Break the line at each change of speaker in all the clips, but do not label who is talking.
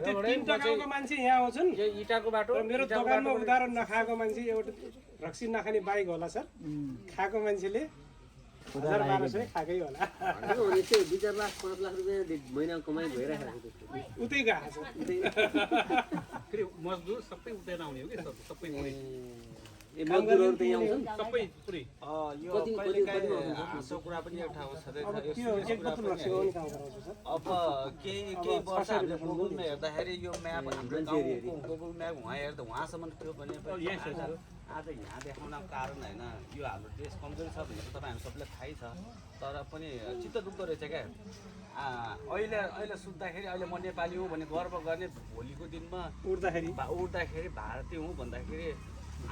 तीनटा गाउँको मान्छे यहाँ आउँछन्
यो इटाको बाटो
मेरो दोकानमा उदाहरण नखाएको मान्छे एउटा रक्सी नखाने बाइक होला सर खाएको मान्छेले 1200 खाकै होला
अनि त्यो 2-4 लाख 5 लाख रुपैयाँ महिना कमाइ भइरहेको छ
उतै गएको छ
फेरि मजदुर सबै उतै आउने हो कि सबै
ए मजदुरहरु त यहाँ आउँछन्
सबै पुरै
यो कहिलेकाहीँ हाँसो कुरा पनि एउटा ठाउँमा छँदैछ
त्यो एक बोतल रक्सी गाउने काम गराउँछ सर
अब केही वर्ष हामीले गुगलमा हेर्दाखेरि यो म्याप हाम्रो गाउँको गुगल म्याप उहाँ हेर्दा उहाँसम्म थियो भने आज यहाँ देखाउनको कारण होइन यो हाम्रो देश कमजोरी छ भनेर तपाईँ हामी सबैलाई थाहै छ तर पनि चित्त दुख्दो रहेछ क्या अहिले सुत्दाखेरि अहिले म नेपाली हुँ भने गर्व गर्ने भोलिको दिनमा उड्दाखेरि भारतीय हुँ भन्दाखेरि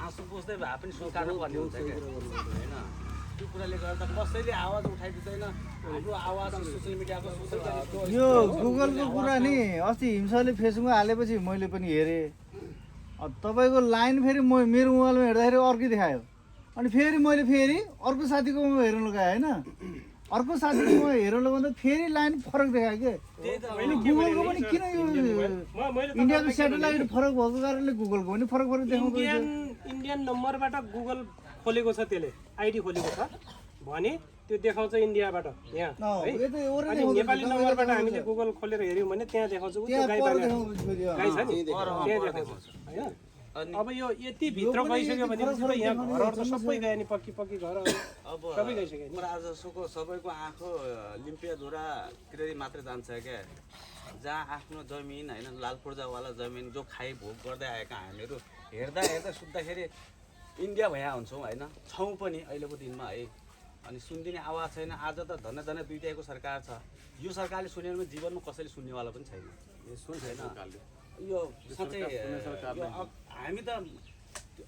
आँसु पुस्दै भए पनि स्वीकार्नु पर्ने हुन्छ क्या होइन त्यो कुराले गर्दा कसैले आवाज उठाइदिँदैन हाम्रो आवाज सोसियल मिडियाको
यो गुगलको कुरा नि अस्ति हिंसाले फेसबुकमा हालेपछि मैले पनि हेरेँ तपाईँको लाइन फेरि मेरो मोबाइलमा हेर्दाखेरि अर्कै देखायो अनि फेरि मैले अर्को साथीकोमा हेर्न लगाएँ होइन अर्को साथीकोमा हेर्न लगाउँदा फेरि लाइन फरक देखायो क्या अनि गुगलको पनि किन यो इन्डियाको सेटेलाइट फरक भएको कारणले गुगलको पनि फरक देखाउँदैछ
इन्डियन नम्बरबाट गुगल खोलेको छ त्यसले आइडी खोलेको छ भने त्यो देखाउँछ इन्डियाबाट यहाँ है अनि नेपाली नम्बरबाट हामीले गुगल खोलेर हेर्यौँ भने त्यहाँ देखाउँछ गाई छ नि त्यहाँ देखाउँछ हैन अब यो यति भित्र गइसक्यो भने यहाँ घरहरु त सबै गए नि पक्की घरहरु
अब
सबै गइसक्यो नि
आजसोको सबैको आँखो लिम्पियाधुरातिर मात्रै जान्छ क्या जहाँ आफ्नो जमिन होइन लाल पूर्जावाला जमिन जो खाइ भोग गर्दै आएका हामीहरू हेर्दा सुत्दाखेरि इन्डिया भएका हुन्छौँ होइन छौँ पनि अहिलेको दिनमा है अनि सुनिदिने आवाज छैन आज त धन्य दुईटाको सरकार छ यो सरकारले सुनेर पनि जीवनमा कसैले सुन्नेवाला पनि छैन छैन यो साँच्चै हामी त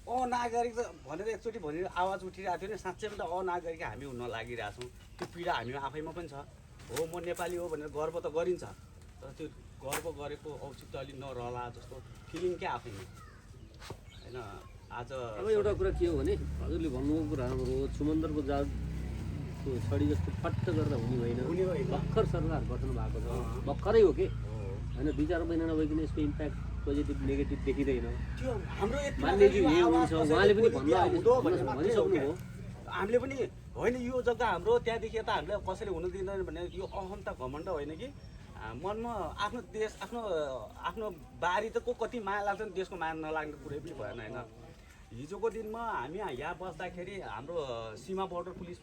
अनागरिक त भनेर एकचोटि भनेर आवाज उठिरहेको थियो नि साँच्चै पनि त अनागरिक हामी हुन लागिरहेछौँ त्यो पीडा हामी आफैमा पनि छ हो म नेपाली हो भनेर गर्व त गरिन्छ तर त्यो गर्व गरेको औचित्य अलि नरहला जस्तो फिलिङ क्या आफैमा होइन आज
अब एउटा कुरा के हो भने हजुरले भन्नुभएको कुरा राम्रो हो सुमन्दरको जालको छडी जस्तो फट्ट गर्दा हुने होइन भर्खर सरकार गठन भएको छ भर्खरै हो कि होइन 2-4 महिना नभइकन यसको इम्प्याक्ट पोजिटिभ नेगेटिभ देखिँदैन
त्यो हाम्रो
मान्यजी यही हुन्छ उहाँले पनि भनिसक्नुभयो
हामीले पनि होइन यो जग्गा हाम्रो त्यहाँदेखि यता हामीले कसैले हुन दिँदैन भने यो अहन्ता घमण्ड होइन कि मनमा आफ्नो देश आफ्नो बारी त को कति माया लाग्छ नि देशको माया नलाग्ने कुरै पनि भएन होइन हिजोको दिनमा हामी यहाँ बस्दाखेरि हाम्रो सीमा बोर्डर पुलिस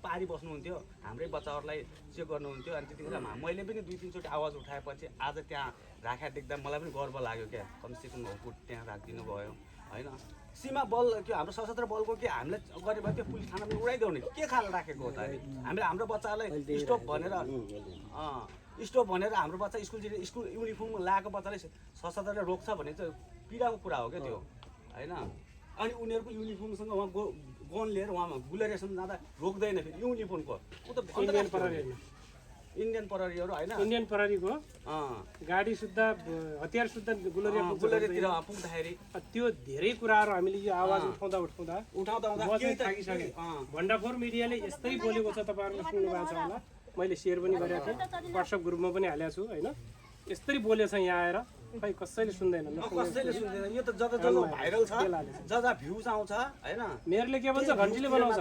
पारी बस्नुहुन्थ्यो हाम्रै बच्चाहरूलाई चेक गर्नुहुन्थ्यो अनि त्यतिखेर मैले पनि 2-3 चोटि आवाज उठाएपछि आज त्यहाँ राखेर देख्दा मलाई पनि गर्व लाग्यो क्या कमसेकम हुकुट त्यहाँ राखिदिनु भयो होइन सीमा बल त्यो हाम्रो सशस्त्र बलको के हामीले गरे भने त्यो पुलिस थानामा उडाइदेउने के खाले राखेको हो त हामीले हाम्रो बच्चालाई स्टोप भनेर हाम्रो बच्चा स्कुल युनिफर्म लगाएको बच्चाले सशस्त्रले रोक्छ भने चाहिँ पीडाको कुरा हो क्या त्यो होइन अनि उनीहरूको युनिफर्मसँग उहाँ गन लिएर उहाँमा गुलेरेसन जाँदा रोक्दैन फेरि युनिफर्मको ऊ त इन्डियन प्रहरीहरू होइन
इन्डियन प्रहरीको गाडी सुत्दा हतियार सुत्दा गुलेरियातिर
पुग्दाखेरि
त्यो धेरै कुराहरू हामीले यो आवाज उठाउँदा थाकिसके भण्डाफोर मिडियाले यस्तै बोलेको छ तपाईँहरूले सुन्नु भएको छ होला मैले सेयर पनि गरेको थिएँ व्हाट्सएप ग्रुपमा पनि हालेको छु होइन यस्तै बोलेछ यहाँ आएर खै कसैले सुन्दैन
यो त जता भाइरल छ जता भ्युज आउँछ होइन
मेयरले के भन्छ घन्टीले बनाउँछ